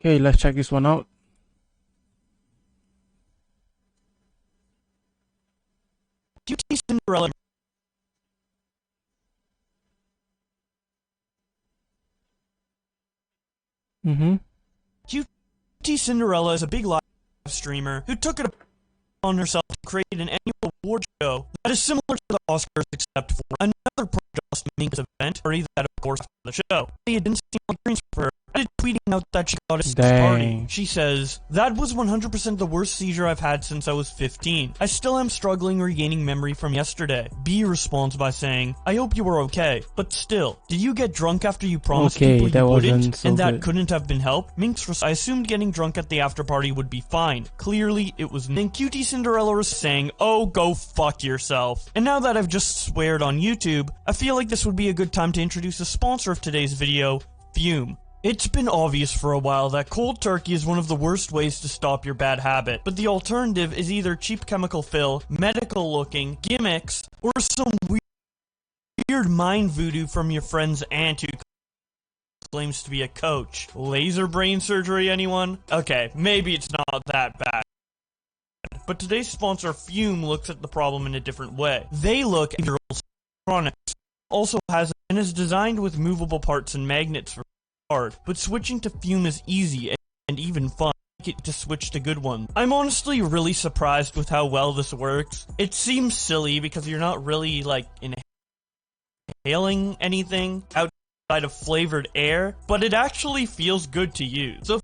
Okay, let's check this one out. Cutie Cinderella. Cutie Cinderella is a big live streamer who took it upon herself to create an annual award show that is similar to the Oscars except for another Justaminx event, or that of course for the show. It didn't seem like dreams for her. Tweeting out that she got a party. She says, "That was 100% the worst seizure I've had since I was 15. I still am struggling regaining memory from yesterday." B responds by saying, "I hope you were okay, but still, did you get drunk after you promised people you wouldn't, and that couldn't have been helped?" Minx, "I assumed getting drunk at the after party would be fine. Clearly, it was." Then Cutie Cinderella was saying, "Oh, go fuck yourself." And now that I've just sweared on YouTube, I feel like this would be a good time to introduce the sponsor of today's video, Fume. It's been obvious for a while that cold turkey is one of the worst ways to stop your bad habit, but the alternative is either cheap chemical fill, medical looking, gimmicks, or some weird mind voodoo from your friend's aunt who claims to be a coach. Laser brain surgery, anyone? Okay, maybe it's not that bad. But today's sponsor, Fume, looks at the problem in a different way. They look at electronics, also has and is designed with movable parts and magnets for hard, but switching to Fume is easy and even fun. Get to switch to good ones. I'm honestly really surprised with how well this works. It seems silly because you're not really like inhaling anything outside of flavored air, but it actually feels good to use. So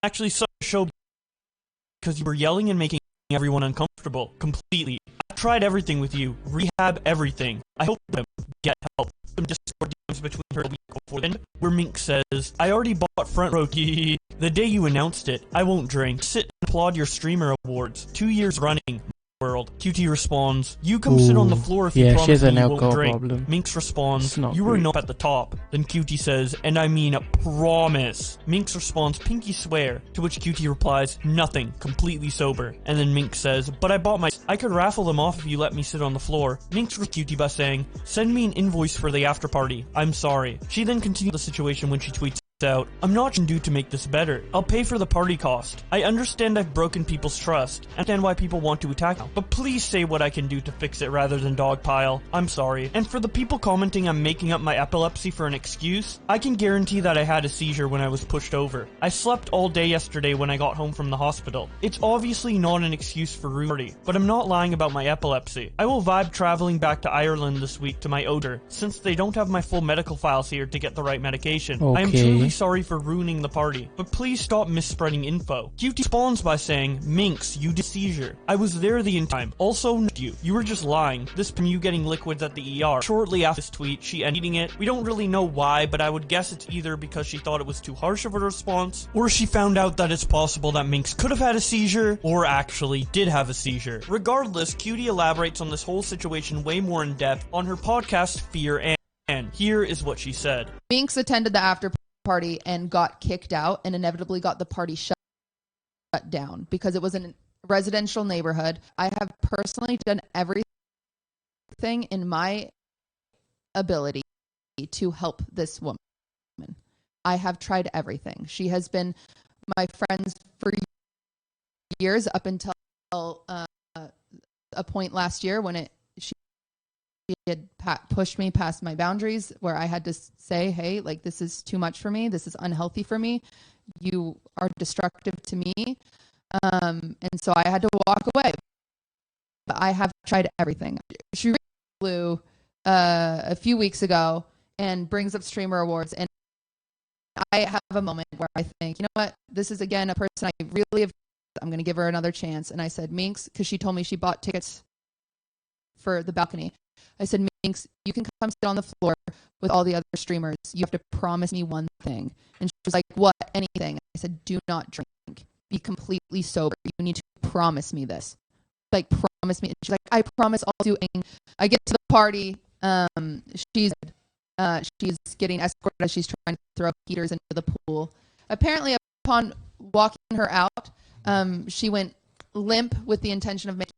actually such a show because you were yelling and making everyone uncomfortable completely. Tried everything with you, rehab everything. I hope them get help. Some Discord DMs between her a week before then, where Minx says, "I already bought front row the day you announced it. I won't drink. Sit and applaud your streamer awards. 2 years running. World." Cutie responds, "You come sit on the floor if you promise me you won't drink." Problem. Minx responds, "You were not at the top." Then Cutie says, "And I mean a promise." Minx responds, "Pinky swear." To which Cutie replies, "Nothing, completely sober." And then Minx says, "But I bought my... I could raffle them off if you let me sit on the floor." Minx with Cutie by saying, "Send me an invoice for the after party. I'm sorry." She then continues the situation when she tweets out, "I'm not due to make this better. I'll pay for the party cost. I understand I've broken people's trust. I understand why people want to attack me. But please say what I can do to fix it rather than dogpile. I'm sorry. And for the people commenting I'm making up my epilepsy for an excuse, I can guarantee that I had a seizure when I was pushed over. I slept all day yesterday when I got home from the hospital. It's obviously not an excuse for ruining, but I'm not lying about my epilepsy. I will vibe traveling back to Ireland this week to my odor, since they don't have my full medical files here to get the right medication. I am truly sorry for ruining the party, but please stop misspreading info." Cutie responds by saying, "Minx, you did seizure. I was there the entire time. Also, you were just lying. This from you getting liquids at the ER." Shortly after this tweet, she ended eating it. We don't really know why, but I would guess it's either because she thought it was too harsh of a response, or she found out that it's possible that Minx could have had a seizure, or actually did have a seizure. Regardless, Cutie elaborates on this whole situation way more in depth on her podcast, Fear and here is what she said. Minx attended the after party and got kicked out and inevitably got the party shut down because it was in a residential neighborhood. I have personally done everything in my ability to help this woman. I have tried everything. She has been my friend for years up until a point last year when she had pushed me past my boundaries where I had to say, "Hey, like this is too much for me. This is unhealthy for me. You are destructive to me." And so I had to walk away. But I have tried everything. She flew a few weeks ago and brings up streamer awards, and I have a moment where I think, you know what, this is again a person I really have. I'm going to give her another chance. And I said, "Minx," because she told me she bought tickets for the balcony. I said, "Minx, you can come sit on the floor with all the other streamers. You have to promise me one thing." And she was like, "What? Anything?" I said, "Do not drink. Be completely sober. You need to promise me this. Like, promise me." And she's like, "I promise I'll do it." I get to the party. She's getting escorted as she's trying to throw heaters into the pool. Apparently, upon walking her out, she went limp with the intention of making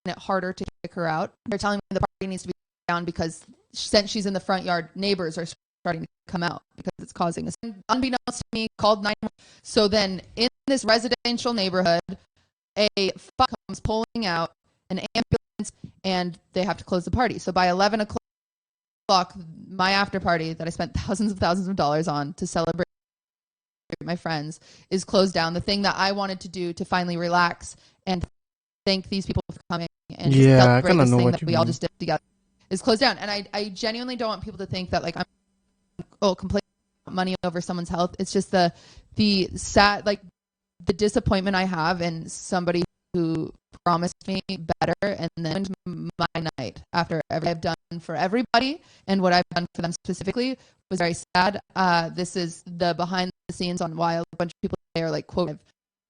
it harder to kick her out. They're telling me the party needs to be down because since she's in the front yard, neighbors are starting to come out because it's causing us. Unbeknownst to me, called 911. So then in this residential neighborhood, a fire comes pulling out an ambulance, and they have to close the party. So by 11 o'clock, my after party that I spent thousands of dollars on to celebrate my friends is closed down. The thing that I wanted to do to finally relax and thank these people for coming and just celebrate this thing that we all just did together is closed down. And I genuinely don't want people to think that like I'm complaining about money over someone's health. It's just the sad, like the disappointment I have in somebody who promised me better, and then my night after everything I've done for everybody and what I've done for them specifically was very sad. This is the behind the scenes on why a bunch of people are like, quote, I've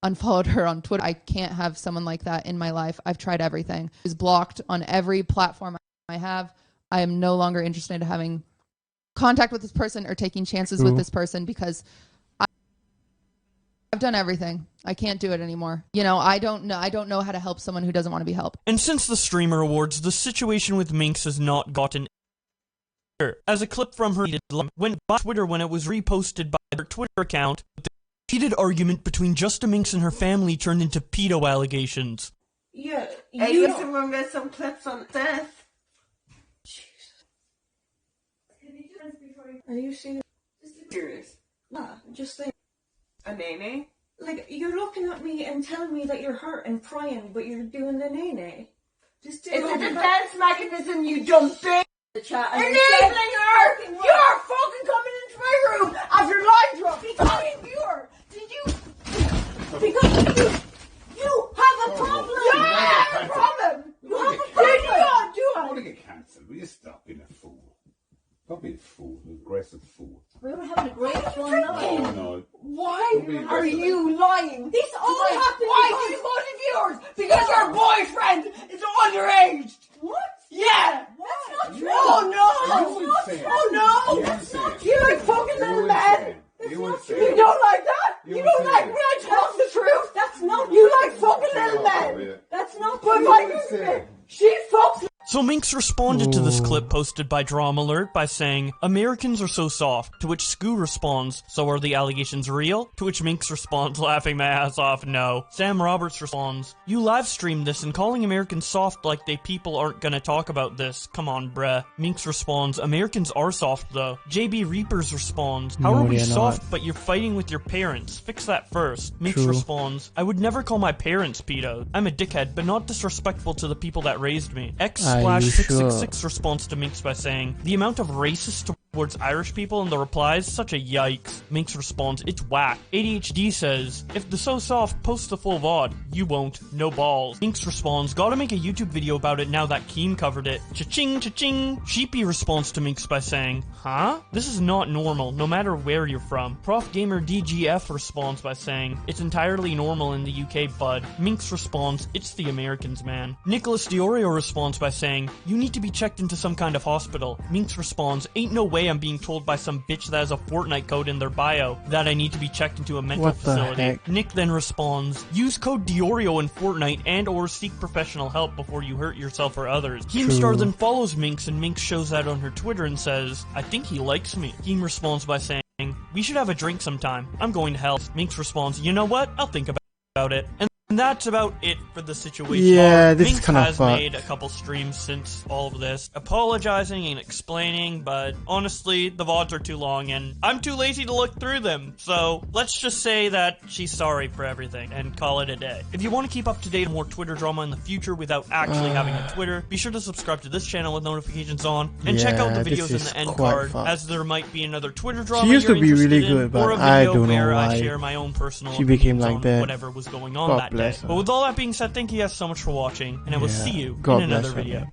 unfollowed her on Twitter. I can't have someone like that in my life. I've tried everything. She's blocked on every platform I have. I am no longer interested in having contact with this person or taking chances with this person because I've done everything. I can't do it anymore. You know, I don't know how to help someone who doesn't want to be helped. And since the Streamer Awards, the situation with Minx has not gotten better. As a clip from her went by Twitter when it was reposted by her Twitter account, the heated argument between Justaminx and her family turned into pedo allegations. Yeah, you want to get some clips on Seth. Jesus. Are you serious? Serious? Nah, just saying. A nene? Like, you're looking at me and telling me that you're hurt and crying, but you're doing the nene. Just do it. It's a defense mechanism, you dumb bitch! Enabling her! You're fucking coming into my room after live drop because you're... Did you... Because you have a problem! You have a problem! You have a problem! I want to get cancelled. Will you stop being a fool? Stop being a fool, an aggressive fool. We were having a great fun night. Oh, no. Why are you lying? This all happened because of yours! Because your boyfriend is underage! What? Yeah! That's not true! Oh no! That's not true! You like fucking little man! You don't like that? You don't like when I tell the truth? That's not true! You like fucking little men! That's not true! But she fucks. So Minx responded to this clip posted by Drama Alert by saying, Americans are so soft, to which Scoo responds, so are the allegations real? To which Minx responds, laughing my ass off, no. Sam Roberts responds, you live streamed this and calling Americans soft like they people aren't gonna talk about this, come on bruh. Minx responds, Americans are soft though. JB Reapers responds, how are we soft but you're fighting with your parents? Fix that first. Minx responds, I would never call my parents pedo. I'm a dickhead, but not disrespectful to the people that raised me. X/666 responds to Minx by saying, the amount of racist towards Irish people in the replies, such a yikes. Minx responds, it's whack. ADHD says, if the so soft posts the full VOD, you won't, no balls. Minx responds, gotta make a YouTube video about it now that Keem covered it. Cha-ching, cha-ching. Sheepy responds to Minx by saying, huh? This is not normal, no matter where you're from. Prof Gamer DGF responds by saying, it's entirely normal in the UK, bud. Minx responds, it's the Americans, man. Nicholas Diorio responds by saying, you need to be checked into some kind of hospital. Minx responds, ain't no way I'm being told by some bitch that has a Fortnite code in their bio that I need to be checked into a mental facility. Heck? Nick then responds, use code Diorio in Fortnite and or seek professional help before you hurt yourself or others. Keemstar then follows Minx and Minx shows that on her Twitter and says, I think he likes me. Keem responds by saying, we should have a drink sometime. I'm going to hell. Minx responds, you know what? I'll think about it. And that's about it for the situation. Yeah, this Minx is kind of has made a couple streams since all of this, apologizing and explaining, but honestly, the VODs are too long and I'm too lazy to look through them. So let's just say that she's sorry for everything and call it a day. If you want to keep up to date on more Twitter drama in the future without actually having a Twitter, be sure to subscribe to this channel with notifications on and check out the videos in the end card, as there might be another Twitter drama she used to be really good, in, but or a video I don't know where why I share my own personal she became like on that. whatever was going on that day. But with all that being said, thank you guys so much for watching, and I will see you in another video.